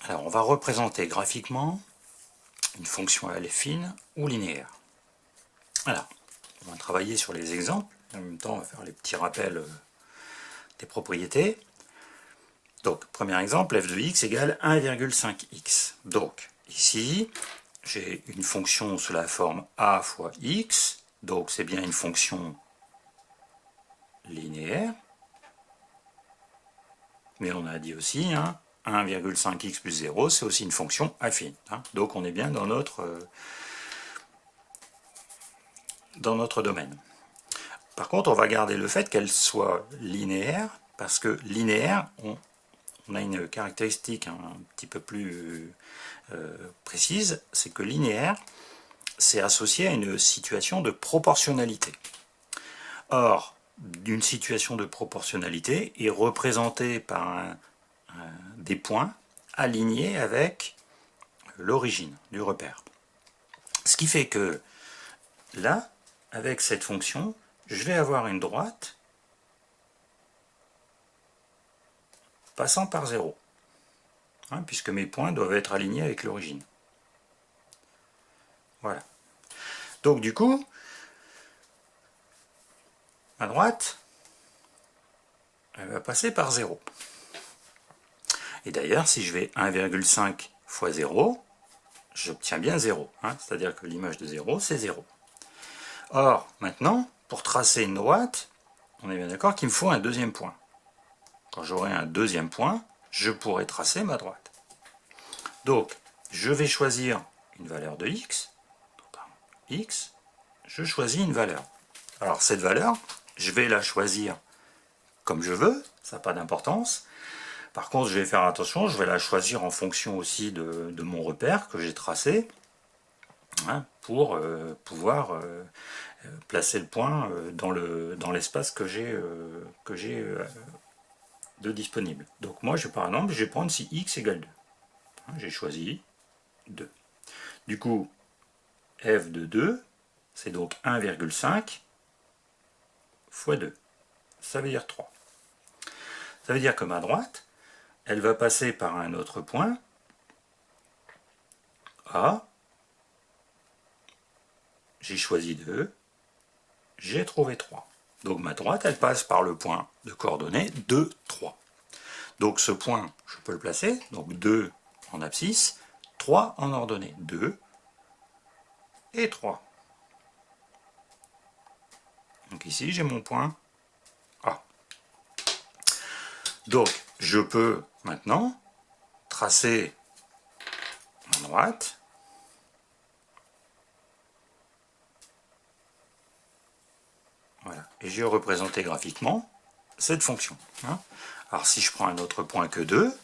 Alors, on va représenter graphiquement une fonction affine ou linéaire. Alors, on va travailler sur les exemples. En même temps, on va faire les petits rappels des propriétés. Donc, premier exemple, f de x égale 1,5x. Donc, ici, j'ai une fonction sous la forme a fois x. Donc, c'est bien une fonction linéaire. Mais on a dit aussi, 1,5x plus 0, c'est aussi une fonction affine. Donc, on est bien dans notre domaine. Par contre, on va garder le fait qu'elle soit linéaire, parce que linéaire, on a une caractéristique un petit peu plus précise, c'est que linéaire, c'est associé à une situation de proportionnalité. Or, une situation de proportionnalité est représentée par des points alignés avec l'origine du repère. Ce qui fait que là, avec cette fonction, je vais avoir une droite passant par 0, puisque mes points doivent être alignés avec l'origine. Voilà. Donc du coup, ma droite, elle va passer par 0. Et d'ailleurs, si je vais 1,5 fois 0, j'obtiens bien 0. C'est-à-dire que l'image de 0, c'est 0. Or, maintenant, pour tracer une droite, on est bien d'accord qu'il me faut un deuxième point. Quand j'aurai un deuxième point, je pourrai tracer ma droite. Donc, je vais choisir une valeur de x. X, je choisis une valeur. Alors, cette valeur, je vais la choisir comme je veux, ça n'a pas d'importance. Par contre, je vais faire attention, je vais la choisir en fonction aussi de mon repère que j'ai tracé, pour pouvoir placer le point dans l'espace que j'ai de disponible. Donc moi, par exemple, je vais prendre si x égale 2. J'ai choisi 2. Du coup, f de 2, c'est donc 1,5 fois 2. Ça veut dire 3. Ça veut dire que ma droite, elle va passer par un autre point, A, j'ai choisi 2, j'ai trouvé 3. Donc ma droite, elle passe par le point de coordonnées 2, 3. Donc ce point, je peux le placer, donc 2 en abscisse, 3 en ordonnée, 2 et 3. Donc ici, j'ai mon point A. Donc, je peux maintenant tracer ma droite. Voilà. Et je vais représenter graphiquement cette fonction. Alors, si je prends un autre point que 2,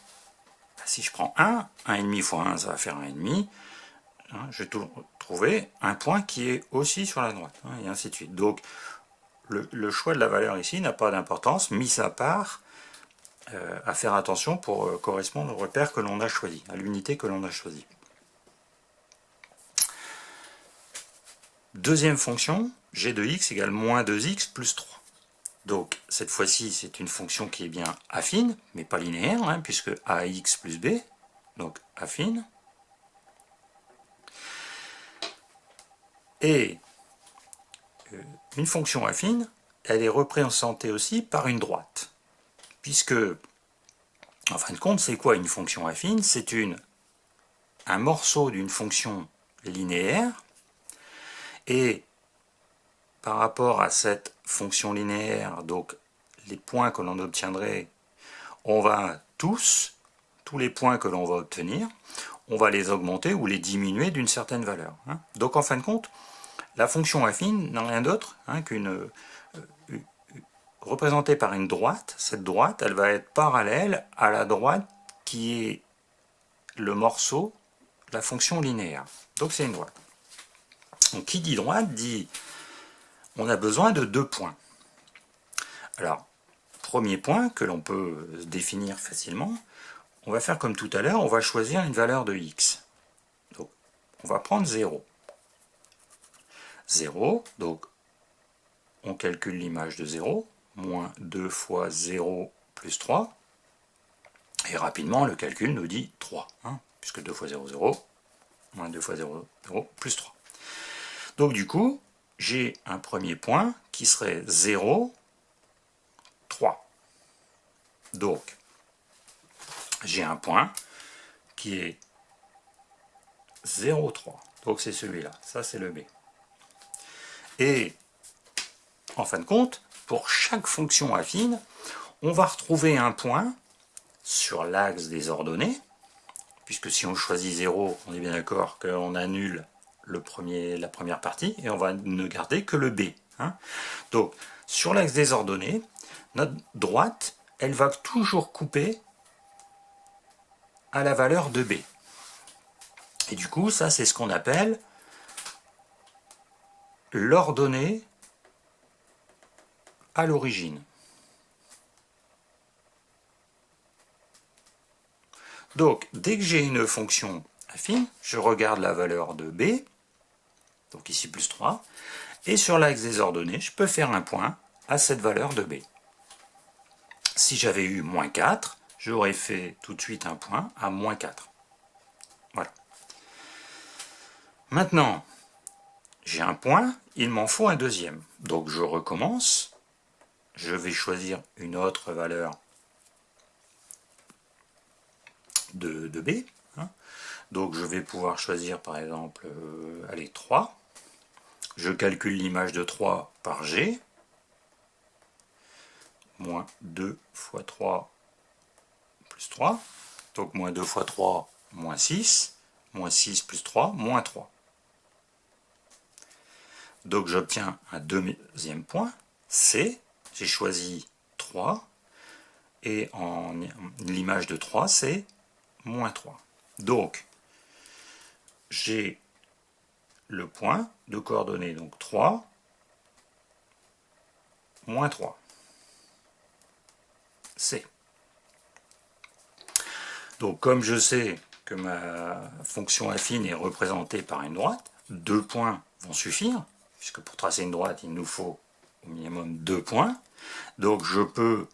si je prends 1, 1,5 fois 1, ça va faire 1,5. Je vais trouver un point qui est aussi sur la droite, et ainsi de suite. Donc, le choix de la valeur ici n'a pas d'importance, mis à part à faire attention pour correspondre au repère que l'on a choisi, à l'unité que l'on a choisie. Deuxième fonction, g de x égale moins 2x plus 3. Donc cette fois-ci, c'est une fonction qui est bien affine, mais pas linéaire, puisque ax plus b, donc affine. Et une fonction affine, elle est représentée aussi par une droite. Puisque, en fin de compte, c'est quoi une fonction affine? C'est un morceau d'une fonction linéaire, et par rapport à cette fonction linéaire, donc les points que l'on obtiendrait, on va tous les points que l'on va obtenir, on va les augmenter ou les diminuer d'une certaine valeur. Donc en fin de compte, la fonction affine n'a rien d'autre qu'une représentée par une droite. Cette droite, elle va être parallèle à la droite qui est le morceau de la fonction linéaire. Donc c'est une droite. Donc qui dit droite dit on a besoin de 2 points. Alors, premier point que l'on peut définir facilement, on va faire comme tout à l'heure, on va choisir une valeur de x. Donc, on va prendre 0. 0, donc on calcule l'image de 0, moins 2 fois 0 plus 3. Et rapidement, le calcul nous dit 3, hein, puisque 2 fois 0, 0, moins 2 fois 0, 0, plus 3. Donc du coup, j'ai un premier point qui serait 0, 3. Donc, j'ai un point qui est 0, 3. Donc c'est celui-là, ça c'est le B. Et en fin de compte, pour chaque fonction affine, on va retrouver un point sur l'axe des ordonnées, puisque si on choisit 0, on est bien d'accord qu'on annule la première partie, et on va ne garder que le B. Hein. Donc, sur l'axe des ordonnées, notre droite, elle va toujours couper à la valeur de B. Et du coup, ça, c'est ce qu'on appelle l'ordonnée à l'origine. Donc, dès que j'ai une fonction affine, je regarde la valeur de B, donc ici plus 3, et sur l'axe des ordonnées, je peux faire un point à cette valeur de B. Si j'avais eu moins 4, j'aurais fait tout de suite un point à moins 4. Voilà. Maintenant, j'ai un point, il m'en faut un deuxième. Donc je recommence, je vais choisir une autre valeur de B. Hein. Donc je vais pouvoir choisir par exemple, allez, 3. Je calcule l'image de 3 par G. Moins 2 fois 3 plus 3. Donc moins 2 fois 3, moins 6. Moins 6 plus 3, moins 3. Donc j'obtiens un deuxième point, C. J'ai choisi 3. Et en l'image de 3, c'est moins 3. Donc, j'ai le point de coordonnées, donc 3, moins 3. C. Donc, comme je sais que ma fonction affine est représentée par une droite, 2 points vont suffire, puisque pour tracer une droite, il nous faut au minimum 2 points. Donc, je peux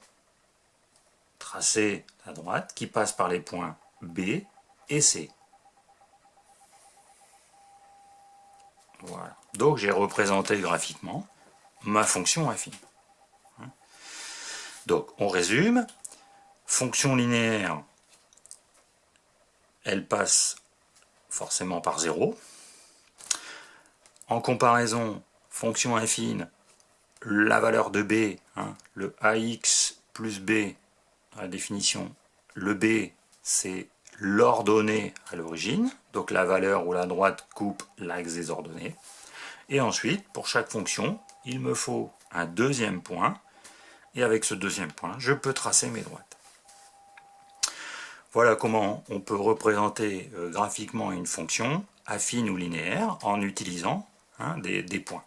tracer la droite qui passe par les points B et C. Voilà. Donc j'ai représenté graphiquement ma fonction affine. Donc on résume. Fonction linéaire, elle passe forcément par 0. En comparaison, fonction affine, la valeur de B, hein, le AX plus B, dans la définition, le B c'est l'ordonnée à l'origine, donc la valeur où la droite coupe l'axe des ordonnées. Et ensuite, pour chaque fonction, il me faut un deuxième point, et avec ce deuxième point, je peux tracer mes droites. Voilà comment on peut représenter graphiquement une fonction, affine ou linéaire, en utilisant des points.